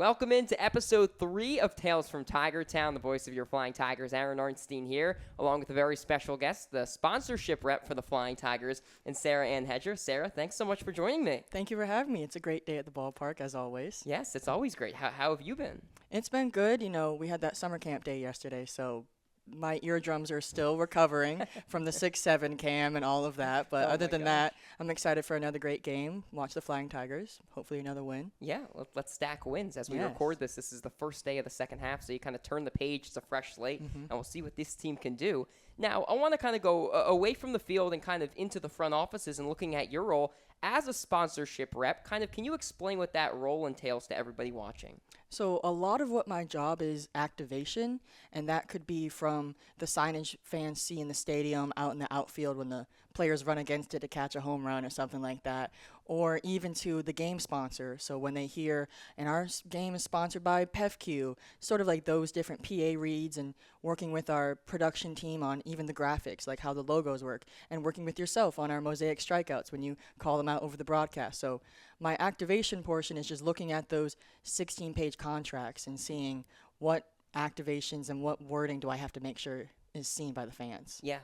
Welcome into episode 3 of Tales from Tigertown. The voice of your Flying Tigers, Aaron Arnstein here, along with a very special guest, the sponsorship rep for the Flying Tigers, and Sarah-Anne Hedger. Sarah, thanks so much for joining me. Thank you for having me. It's a great day at the ballpark, as always. Yes, it's always great. How have you been? It's been good. We had that summer camp day yesterday, so my eardrums are still recovering from the 6-7 cam and all of that. But other than that, I'm excited for another great game. Watch the Flying Tigers. Hopefully another win. Yeah, let's stack wins. As we record this, this is the first day of the second half, so you kind of turn the page. It's a fresh slate, and we'll see what this team can do. Now, I want to kind of go away from the field and kind of into the front offices and looking at your role as a sponsorship rep. Can you explain what that role entails to everybody watching? So a lot of what my job is activation, and that could be from the signage fans see in the stadium, out in the outfield when the players run against it to catch a home run or something like that, or even to the game sponsor. So when they hear, and our game is sponsored by PEFQ, sort of like those different PA reads, and working with our production team on even the graphics, like how the logos work, and working with yourself on our mosaic strikeouts when you call them out over the broadcast. So my activation portion is just looking at those 16-page contracts and seeing what activations and what wording do I have to make sure is seen by the fans. Yeah,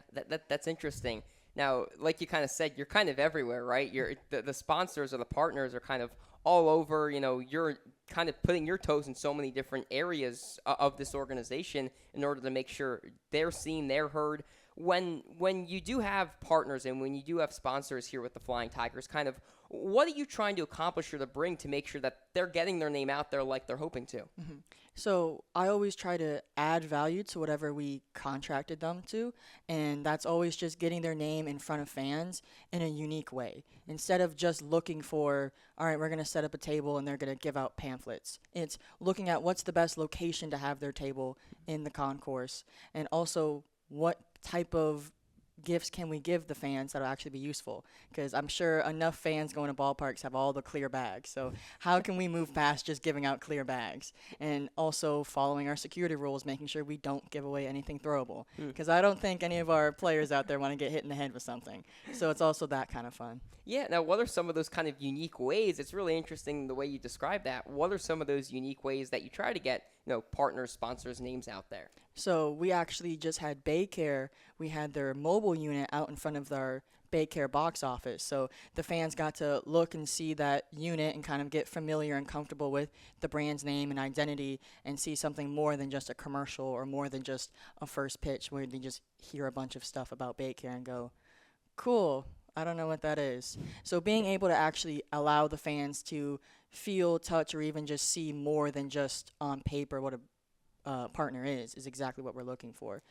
that's interesting. Now, like you kind of said, you're kind of everywhere, right? The sponsors or the partners are kind of all over. You're kind of putting your toes in so many different areas of this organization in order to make sure they're seen, they're heard. When you do have partners and when you do have sponsors here with the Flying Tigers, kind of what are you trying to accomplish or to bring to make sure that they're getting their name out there like they're hoping to? Mm-hmm. So I always try to add value to whatever we contracted them to, and that's always just getting their name in front of fans in a unique way. Instead of just looking for, all right, we're going to set up a table and they're going to give out pamphlets. It's looking at what's the best location to have their table in the concourse, and also what type of gifts can we give the fans that'll actually be useful? Because I'm sure enough fans going to ballparks have all the clear bags. So how can we move past just giving out clear bags? And also following our security rules, making sure we don't give away anything throwable. Because I don't think any of our players out there want to get hit in the head with something. So it's also that kind of fun. Yeah, now what are some of those kind of unique ways? It's really interesting the way you describe that. What are some of those unique ways that you try to get, partners, sponsors, names out there? So we actually just had Baycare. We had their mobile unit out in front of our Baycare box office. So the fans got to look and see that unit and kind of get familiar and comfortable with the brand's name and identity and see something more than just a commercial or more than just a first pitch where they just hear a bunch of stuff about Baycare and go, cool, I don't know what that is. So being able to actually allow the fans to feel, touch, or even just see more than just on paper what a partner is exactly what we're looking for.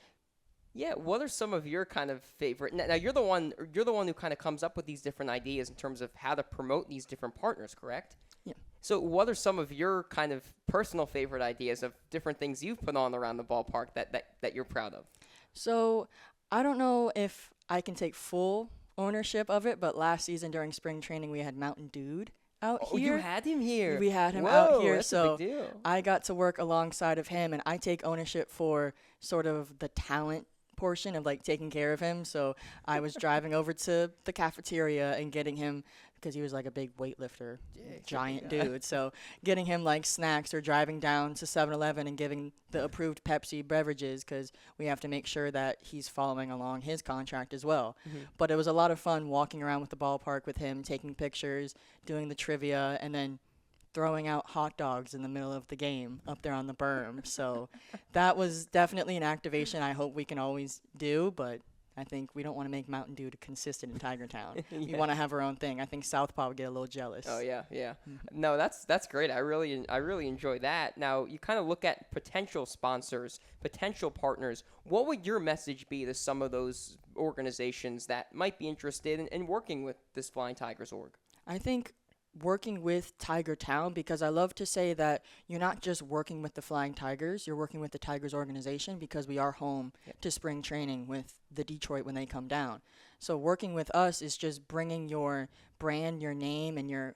Yeah, what are some of your kind of favorite? Now you're the one who kind of comes up with these different ideas in terms of how to promote these different partners, correct? Yeah. So what are some of your kind of personal favorite ideas of different things you've put on around the ballpark that you're proud of? So I don't know if I can take full ownership of it, but last season during spring training we had Mountain Dude out here. You had him here. We had him Whoa, out here, that's so a big deal. I got to work alongside of him, and I take ownership for sort of the talent portion of like taking care of him. So I was driving over to the cafeteria and getting him, because he was like a big weightlifter, giant dude. So getting him like snacks, or driving down to 7-Eleven and giving the approved Pepsi beverages, because we have to make sure that he's following along his contract as well. But it was a lot of fun walking around with the ballpark with him, taking pictures, doing the trivia, and then throwing out hot dogs in the middle of the game up there on the berm. So that was definitely an activation I hope we can always do, but I think we don't want to make Mountain Dew consistent in Tigertown. Yeah. We want to have our own thing. I think Southpaw would get a little jealous. Oh yeah. No, that's great. I really enjoy that. Now you kind of look at potential sponsors, potential partners. What would your message be to some of those organizations that might be interested in working with this Flying Tigers org? I think working with Tigertown, because I love to say that you're not just working with the Flying Tigers, you're working with the Tigers organization, because we are home to spring training with the Detroit when they come down. So working with us is just bringing your brand, your name, and your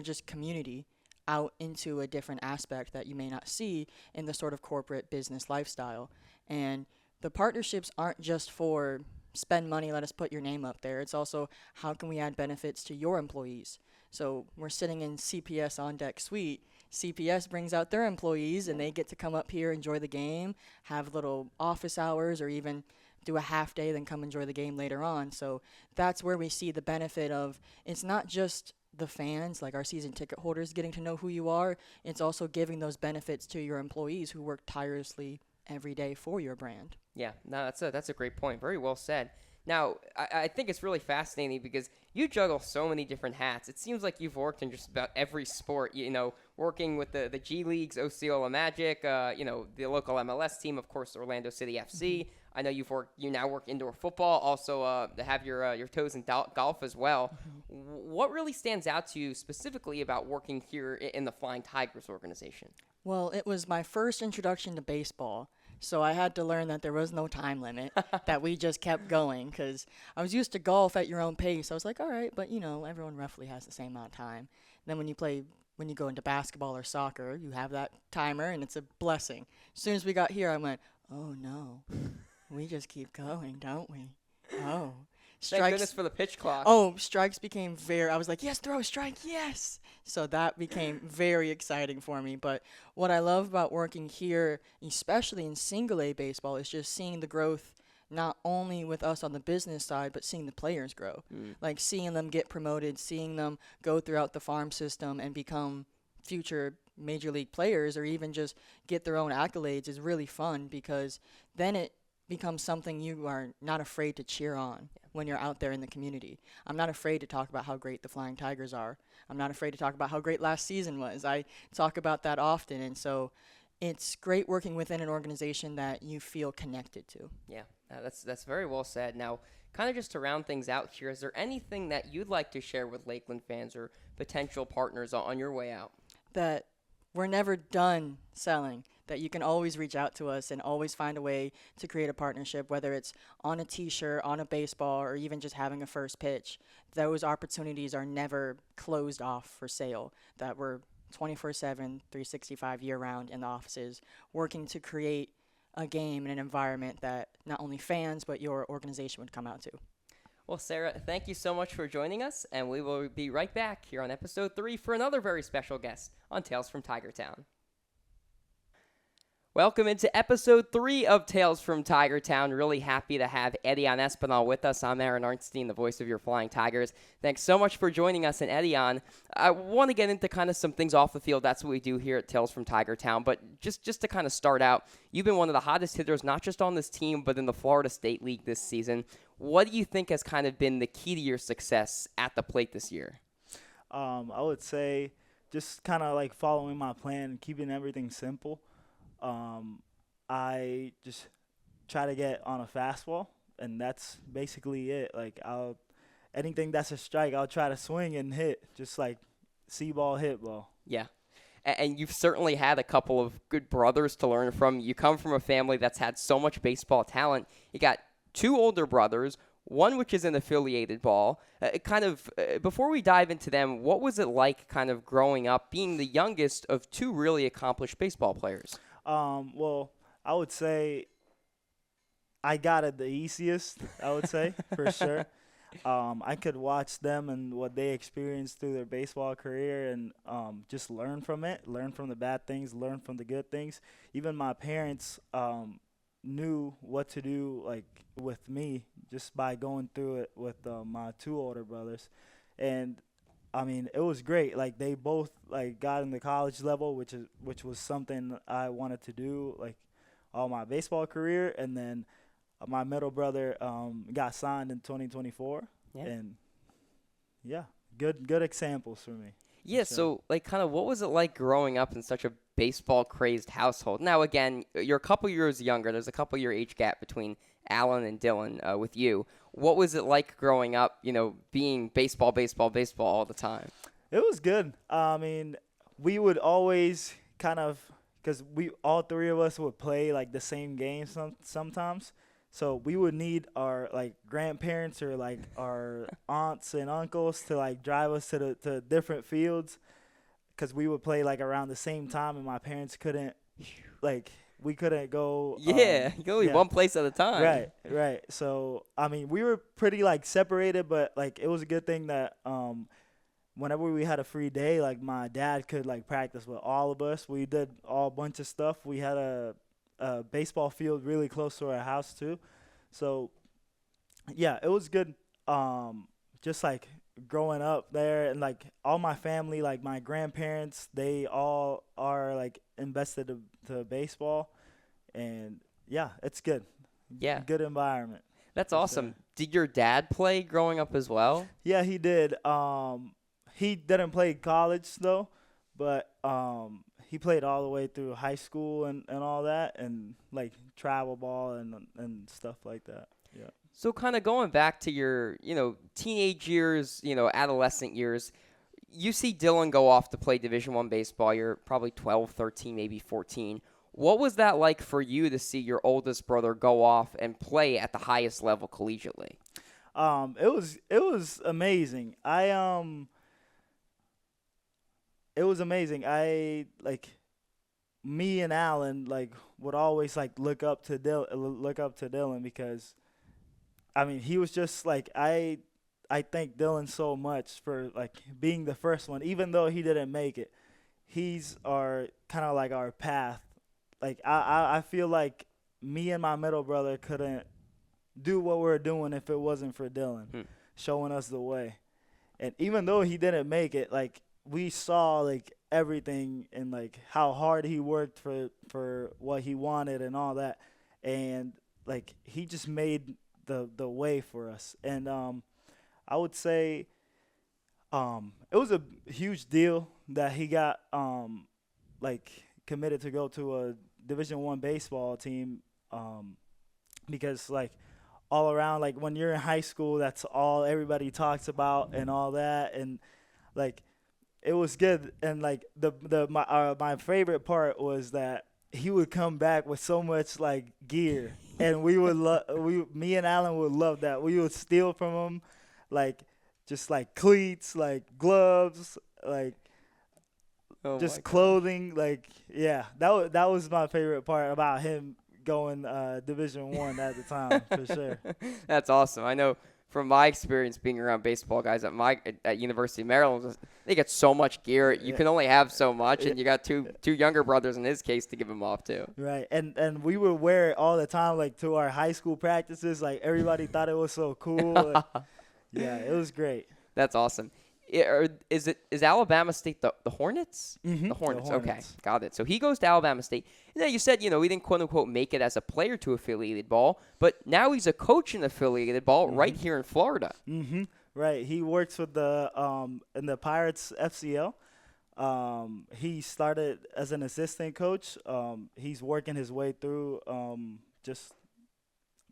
just community out into a different aspect that you may not see in the sort of corporate business lifestyle. And the partnerships aren't just for spend money, let us put your name up there. It's also how can we add benefits to your employees. So we're sitting in CPS on deck suite CPS brings out their employees and they get to come up here, enjoy the game, have little office hours, or even do a half day, then come enjoy the game later on. So that's where we see the benefit of it's not just the fans, like our season ticket holders, getting to know who you are. It's also giving those benefits to your employees who work tirelessly every day for your brand. Yeah, no, that's a great point. Very well said. Now, I think it's really fascinating because you juggle so many different hats. It seems like you've worked in just about every sport, working with the G Leagues, Osceola Magic, the local MLS team, of course, Orlando City FC. Mm-hmm. I know you now work indoor football, also have your toes in golf as well. What really stands out to you specifically about working here in the Flying Tigers organization? Well, it was my first introduction to baseball. So I had to learn that there was no time limit, that we just kept going because I was used to golf at your own pace. I was like, all right, but everyone roughly has the same amount of time. Then when you go into basketball or soccer, you have that timer and it's a blessing. As soon as we got here, I went, oh no, we just keep going, don't we? Oh. Thank goodness for the pitch clock. Oh, strikes became I was like, yes, throw a strike, yes. So that became very exciting for me. But what I love about working here, especially in single A baseball, is just seeing the growth not only with us on the business side, but seeing the players grow. Like seeing them get promoted, seeing them go throughout the farm system and become future major league players or even just get their own accolades is really fun because then it becomes something you are not afraid to cheer on when you're out there in the community. I'm not afraid to talk about how great the Flying Tigers are. I'm not afraid to talk about how great last season was. I talk about that often, and so it's great working within an organization that you feel connected to. Yeah, that's very well said. Now, kind of just to round things out here, is there anything that you'd like to share with Lakeland fans or potential partners on your way out? That we're never done selling, that you can always reach out to us and always find a way to create a partnership, whether it's on a t-shirt, on a baseball, or even just having a first pitch. Those opportunities are never closed off for sale, that we're 24/7, 365 year-round in the offices, working to create a game and an environment that not only fans but your organization would come out to. Well, Sarah, thank you so much for joining us, and we will be right back here on episode 3 for another very special guest on Tales from Tigertown. Welcome into episode 3 of Tales from Tigertown. Really happy to have Edian Espinal with us. I'm Aaron Arnstein, the voice of your Flying Tigers. Thanks so much for joining us. And Edian, I want to get into kind of some things off the field. That's what we do here at Tales from Tigertown. But just to kind of start out, you've been one of the hottest hitters, not just on this team, but in the Florida State League this season. What do you think has kind of been the key to your success at the plate this year? I would say just kind of like following my plan, keeping everything simple. I just try to get on a fastball, and that's basically it. Like anything that's a strike, I'll try to swing and hit, just like see ball, hit ball. Yeah. And you've certainly had a couple of good brothers to learn from. You come from a family that's had so much baseball talent. You got 2 older brothers, one which is an affiliated ball. Before we dive into them, what was it like kind of growing up, being the youngest of 2 really accomplished baseball players? Well, I would say I got it the easiest, I would say, for sure. I could watch them and what they experienced through their baseball career and just learn from it, learn from the bad things, learn from the good things. Even my parents knew what to do, like, with me just by going through it with my 2 older brothers. And I mean, it was great. Like, they both like got in the college level, which was something I wanted to do, like, all my baseball career. And then my middle brother got signed in 2024. Yeah. And yeah, good examples for me. Yeah. So, like, kind of, what was it like growing up in such a baseball crazed household? Now, again, you're a couple years younger. There's a couple year age gap between Alan and Dylan with you. What was it like growing up, being baseball all the time? It was good. I mean, we would always kind of, because all 3 of us would play, like, the same games sometimes. So we would need our, like, grandparents or, like, our aunts and uncles to, like, drive us to different fields because we would play, like, around the same time, and my parents couldn't, like, we couldn't go. Yeah, you can only one place at a time. Right. So, I mean, we were pretty, like, separated, but, like, it was a good thing that whenever we had a free day, like my dad could like practice with all of us. We did all bunch of stuff. We had a baseball field really close to our house too. So yeah, it was good. Just like growing up there, and like all my family, like my grandparents, they all are like invested to baseball, and yeah, it's good. Yeah, Good environment. that's For sure. awesome. Did your dad play growing up as well? Yeah, he did. He didn't play college though, but he played all the way through high school and all that, and like travel ball and stuff like that. Yeah. So kind of going back to your, teenage years, adolescent years, you see Dylan go off to play Division One baseball. You're probably 12, 13, maybe 14. What was that like for you to see your oldest brother go off and play at the highest level collegiately? It was amazing. It was amazing. Me and Alan like would always like look up to Dylan because I mean, he was just like I thank Dylan so much for like being the first one, even though he didn't make it. He's our kind of like our path. Like I feel like me and my middle brother couldn't do what we're doing if it wasn't for Dylan showing us the way. And even though he didn't make it, like we saw like everything and like how hard he worked for what he wanted and all that. And like he just made the way for us. And I would say it was a huge deal that he got like committed to go to a Division One baseball team because like all around like when you're in high school, that's all everybody talks about and all that. And like it was good. And like my favorite part was that he would come back with so much like gear, and me and Alan would love that. We would steal from him, like just like cleats, like gloves, like Oh my just God. clothing. Like yeah, that was my favorite part about him going Division One at the time for sure. That's awesome. I know from my experience being around baseball guys at University of Maryland, they get so much gear. You can only have so much, and you got two younger brothers in his case to give him off too. Right, and we would wear it all the time, like to our high school practices. Like everybody thought it was so cool. Like, yeah, it was great. That's awesome. Is Alabama State the Hornets? Mm-hmm. The Hornets. Okay, Hornets. got it. So he goes to Alabama State. And then you said, he didn't quote unquote make it as a player to affiliated ball, but now he's a coach in affiliated ball right here in Florida. Mm-hmm. Right, he works with the in the Pirates FCL. He started as an assistant coach. He's working his way through just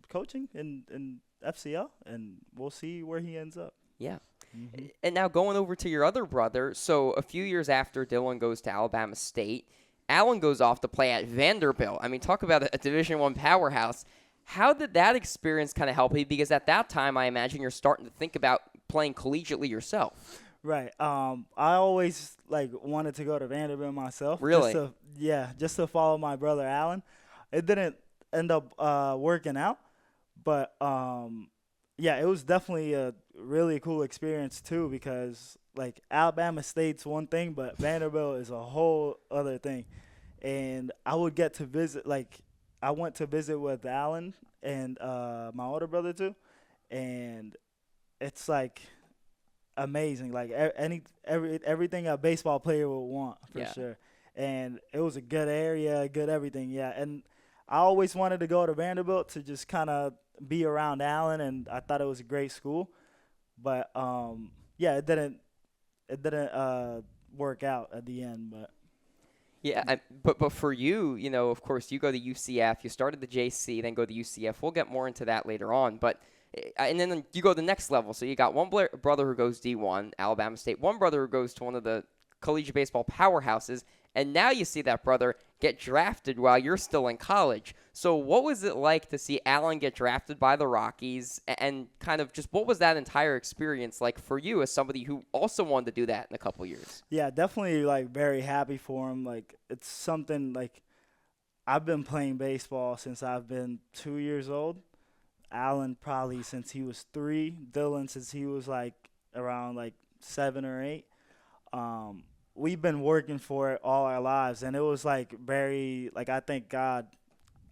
coaching in FCL, and we'll see where he ends up. Yeah. Mm-hmm. And now going over to your other brother, so a few years after Dylan goes to Alabama State, Allen goes off to play at Vanderbilt. I mean, talk about a Division I powerhouse. How did that experience kind of help you? Because at that time, I imagine you're starting to think about playing collegiately yourself. Right. I always like wanted to go to Vanderbilt myself. Really? Just to follow my brother Allen. It didn't end up working out, but yeah, it was definitely a really cool experience too because like Alabama State's one thing, but Vanderbilt is a whole other thing. And I would get to visit, like I went to visit with Alan and my older brother too, and it's like amazing, like everything a baseball player would want for sure. And it was a good area, good everything, yeah. And I always wanted to go to Vanderbilt to just kind of be around Allen, and I thought it was a great school. But yeah, it didn't work out at the end. But Yeah, but for you, of course, you go to UCF. You started the JC, then go to UCF. We'll get more into that later on. But and then you go to the next level. So you got one brother who goes D1, Alabama State. One brother who goes to one of the collegiate baseball powerhouses. And now you see that brother get drafted while you're still in college. So what was it like to see Allen get drafted by the Rockies, and kind of just what was that entire experience like for you as somebody who also wanted to do that in a couple years? yeah, definitely like very happy for him. Like it's something like I've been playing baseball since I've been 2 years old. Allen probably since he was 3. Dylan since he was like around like 7 or 8. we've been working for it all our lives, and it was like very like I thank God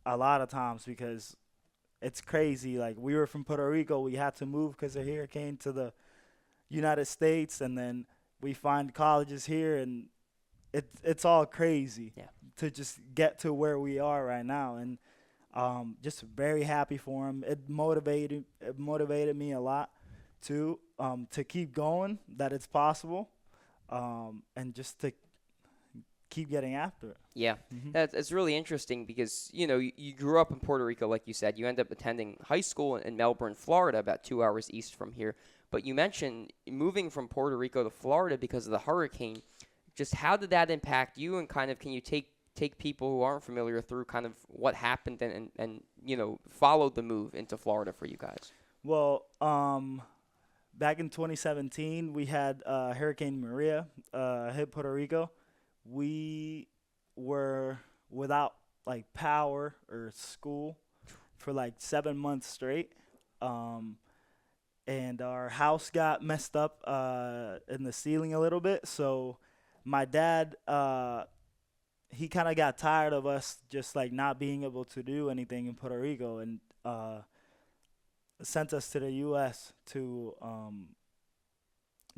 a lot of times because it's crazy. Like we were from Puerto Rico, we had to move because of hurricane to the United States, and then we find colleges here, and it's all crazy Yeah. to just get to where we are right now, and just very happy for him. It motivated me a lot too, to keep going, that it's possible, and just to keep getting after it. Yeah, it's really interesting because you grew up in Puerto Rico, like you said. You ended up attending high school in Melbourne, Florida, about 2 hours east from here. But you mentioned moving from Puerto Rico to Florida because of the hurricane. Just how did that impact you, and kind of can you take people who aren't familiar through kind of what happened and followed the move into Florida for you guys? Well, back in 2017, we had Hurricane Maria hit Puerto Rico. We were without like power or school for like 7 months straight. And our house got messed up in the ceiling a little bit. So my dad, he kind of got tired of us just like not being able to do anything in Puerto Rico, and sent us to the U.S. to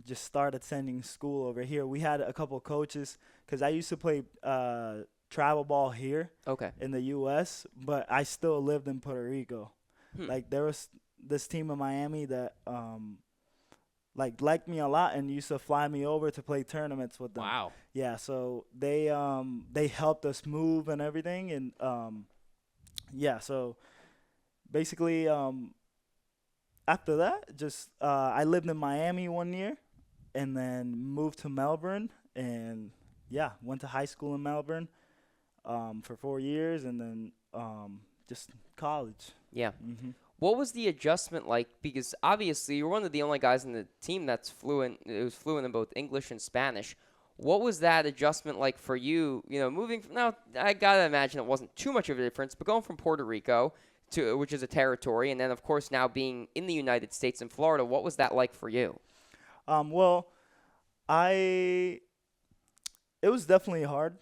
just start attending school over here. We had a couple coaches because I used to play travel ball here Okay. in the U.S., but I still lived in Puerto Rico. Hmm. Like there was this team in Miami that liked me a lot and used to fly me over to play tournaments with them. Wow. Yeah, so they helped us move and everything, and yeah, so basically after that, just I lived in Miami 1 year, and then moved to Melbourne, and yeah, went to high school in Melbourne for 4 years, and then just college. Yeah. hmm What was the adjustment like? Because obviously you're one of the only guys in the team that's fluent. It was fluent in both English and Spanish. What was that adjustment like for you? Moving from now, I gotta imagine it wasn't too much of a difference, but going from Puerto Rico to which is a territory, and then of course now being in the United States and Florida, what was that like for you? Well, it was definitely hard.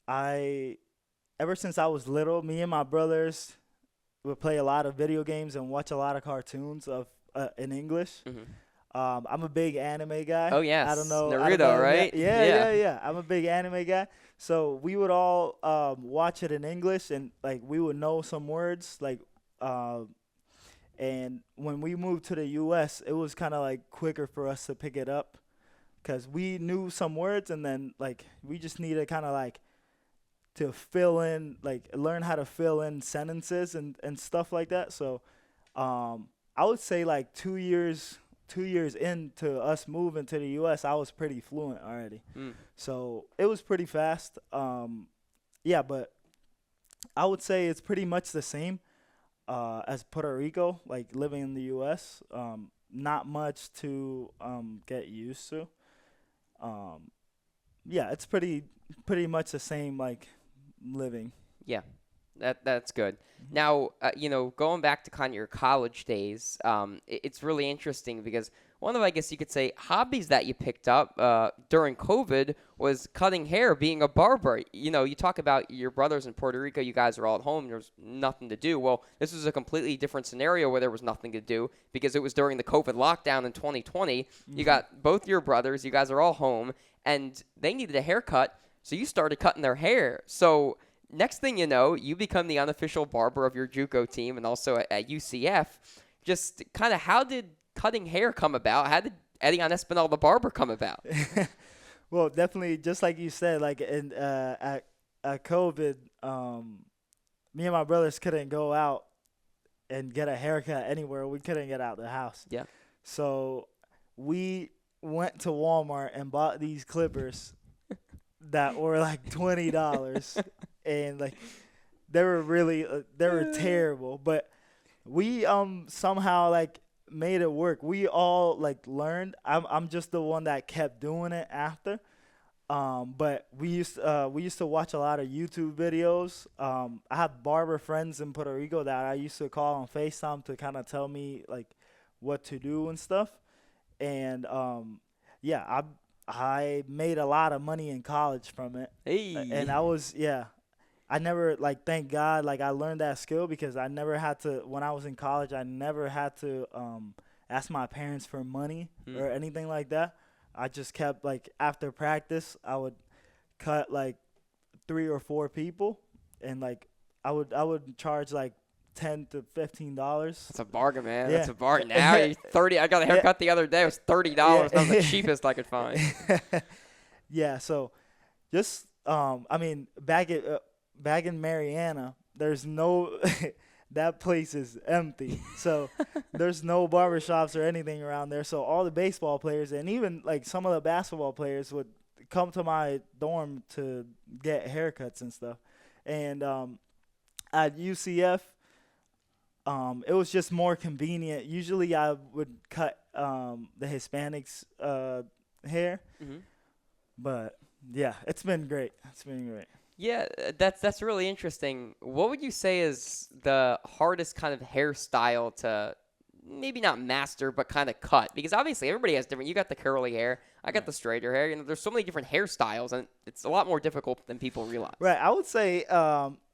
Ever since I was little, me and my brothers would play a lot of video games and watch a lot of cartoons in English. I'm a big anime guy. Oh yes, I don't know. Naruto, right? Yeah. I'm a big anime guy. So we would all watch it in English, and like we would know some words. And when we moved to the U.S., it was kind of like quicker for us to pick it up, because we knew some words, and then like we just needed kind of like to fill in, like learn how to fill in sentences and stuff like that. So I would say like 2 years into us moving to the U.S., I was pretty fluent already. So it was pretty fast. Yeah, but I would say it's pretty much the same as Puerto Rico, like living in the U.S. Not much to get used to. Yeah, it's pretty much the same, like living. Yeah, that's good. Now, going back to kind of your college days, it's really interesting because one of, I guess you could say, hobbies that you picked up during COVID was cutting hair, being a barber. You talk about your brothers in Puerto Rico, you guys are all at home, there's nothing to do. Well, this was a completely different scenario where there was nothing to do because it was during the COVID lockdown in 2020. You got both your brothers, you guys are all home, and they needed a haircut, so you started cutting their hair. So next thing you know, you become the unofficial barber of your JUCO team and also at UCF. Just kind of how did cutting hair come about? How did Edian Espinal the barber come about? Well, definitely, just like you said, like at COVID, me and my brothers couldn't go out and get a haircut anywhere. We couldn't get out the house. Yeah. So we went to Walmart and bought these clippers that were like $20, and like they were terrible, but we somehow like made it work. We all like learned. I'm just the one that kept doing it after. But we used to watch a lot of YouTube videos. I have barber friends in Puerto Rico that I used to call on FaceTime to kind of tell me like what to do and stuff. And yeah, I made a lot of money in college from it. And Hey. I never, like, thank God, like, I learned that skill because I never had to, when I was in college, I never had to ask my parents for money Hmm. or anything like that. I just kept, like, after practice, I would cut, like, 3 or 4 people, and, like, I would charge, like, $10 to $15. That's a bargain, man. That's Yeah. a bargain. Now you're 30. I got a Yeah. haircut the other day. It was $30. That was the cheapest I could find. Yeah, so just I mean, back in Mariana, there's no that place is empty. So there's no barbershops or anything around there. So all the baseball players and even like some of the basketball players would come to my dorm to get haircuts and stuff. And at UCF, it was just more convenient. Usually I would cut the Hispanics hair, Hmm. but yeah, it's been great. It's been great. Yeah, that's really interesting. What would you say is the hardest kind of hairstyle to maybe not master, but kind of cut? Because obviously everybody has different. You got the curly hair, I got the straighter hair. You know, there's so many different hairstyles, and it's a lot more difficult than people realize. Right, I would say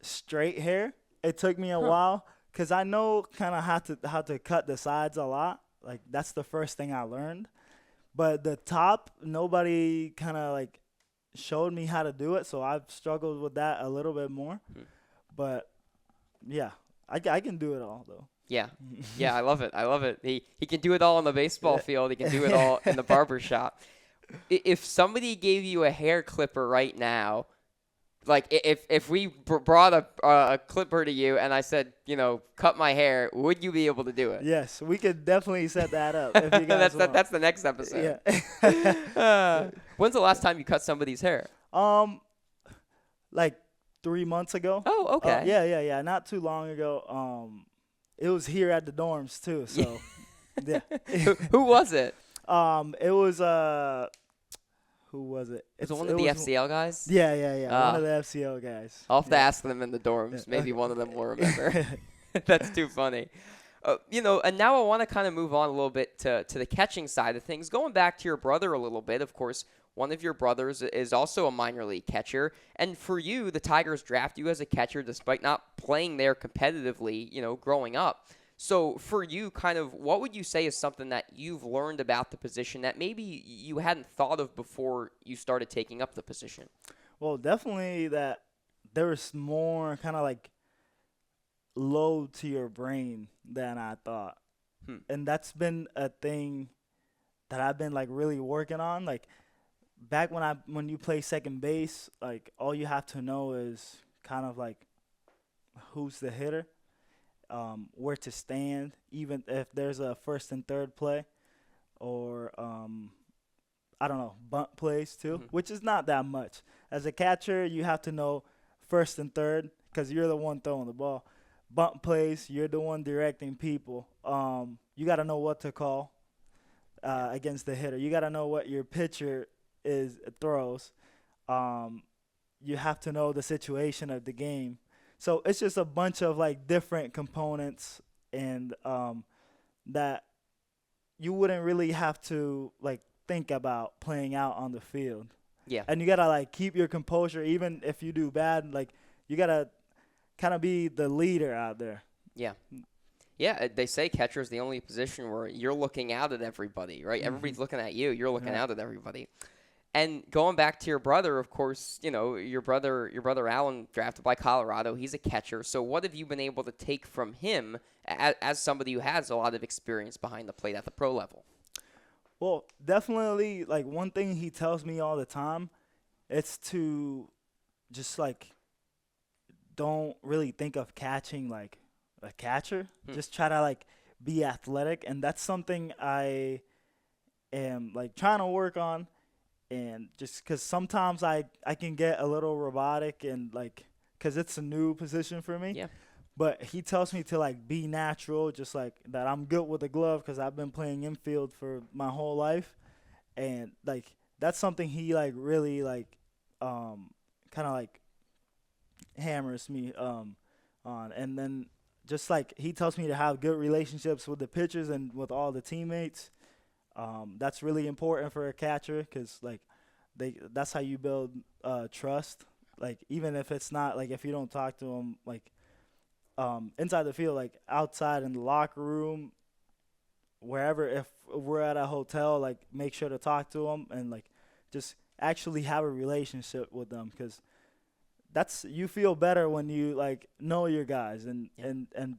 straight hair. It took me a while because I know kind of how to cut the sides a lot. Like that's the first thing I learned. But the top, nobody kind of like showed me how to do it, so I've struggled with that a little bit more. But yeah, I can do it all though. Yeah, yeah, I love it. I love it. He can do it all on the baseball field. He can do it all in the barber shop. If somebody gave you a hair clipper right now, like if we brought a clipper to you and I said, you know, cut my hair, would you be able to do it? Yes, we could definitely set that up if you guys want. That's the next episode. Yeah. When's the last time you cut somebody's hair? Like 3 months ago. Oh, okay. Yeah. Not too long ago. It was here at the dorms too. So, yeah. Who was it? It was who was it? Was it one of the FCL guys? Yeah. One of the FCL guys. I'll have to ask them in the dorms. Maybe one of them will remember. That's too funny. You know, and now I want to kind of move on a little bit to the catching side of things. Going back to your brother a little bit, of course, one of your brothers is also a minor league catcher. And for you, the Tigers draft you as a catcher despite not playing there competitively, you know, growing up. So for you, kind of, what would you say is something that you've learned about the position that maybe you hadn't thought of before you started taking up the position? Well, definitely that there was more kind of like load to your brain than I thought. And that's been a thing that I've been like really working on. Like back when you play second base, like all you have to know is kind of like who's the hitter, where to stand, even if there's a first and third play, or I don't know, bunt plays too, which is not that much. As a catcher, you have to know first and third because you're the one throwing the ball. Bunt plays, you're the one directing people. You got to know what to call against the hitter. You got to know what your pitcher throws. You have to know the situation of the game. So it's just a bunch of like different components and that you wouldn't really have to like think about playing out on the field. Yeah. And you got to like keep your composure even if you do bad. Like you got to kind of be the leader out there. Yeah. Yeah, they say catcher is the only position where you're looking out at everybody, right? Everybody's looking at you. You're looking out at everybody. And going back to your brother, of course, you know, your brother Alan, drafted by Colorado, he's a catcher. So what have you been able to take from him as somebody who has a lot of experience behind the plate at the pro level? Well, definitely, like, one thing he tells me all the time, it's to just, like, don't really think of catching like a catcher. Just try to, like, be athletic. And that's something I am, like, trying to work on. And just because sometimes I can get a little robotic and, like, because it's a new position for me. Yeah. But he tells me to, like, be natural, just, like, that I'm good with the glove because I've been playing infield for my whole life. And, like, that's something he, like, really, like, kind of, like, hammers me on. And then just, like, he tells me to have good relationships with the pitchers and with all the teammates. That's really important for a catcher because like that's how you build trust. Like even if it's not like if you don't talk to them like inside the field, like outside in the locker room, wherever. If we're at a hotel, like make sure to talk to them and like just actually have a relationship with them because that's you feel better when you like know your guys and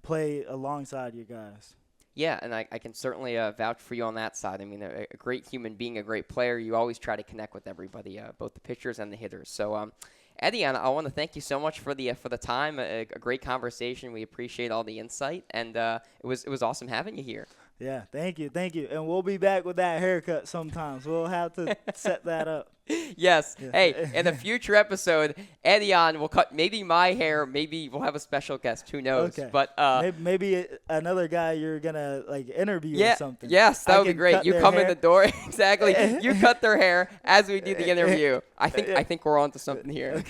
play alongside your guys. Yeah, and I can certainly vouch for you on that side. I mean, a great human being, a great player. You always try to connect with everybody, both the pitchers and the hitters. So, Edian, I want to thank you so much for the time. A great conversation. We appreciate all the insight, and it was awesome having you here. Yeah, thank you, and we'll be back with that haircut sometimes. We'll have to set that up. Yes. Yeah. Hey, in a future episode, Edian will cut maybe my hair. Maybe we'll have a special guest. Who knows? Okay. But maybe another guy you're gonna like interview or something. Yes, that would be can great. cut You their come in hair. the door. Exactly. You cut their hair as we do the interview. I think we're on to something here.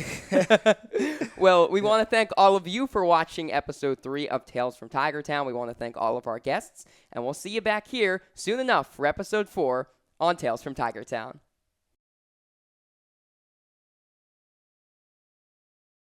Well, we want to thank all of you for watching episode 3 of Tales from Tigertown. We want to thank all of our guests, and we'll see you back here soon enough for episode 4 on Tales from Tigertown.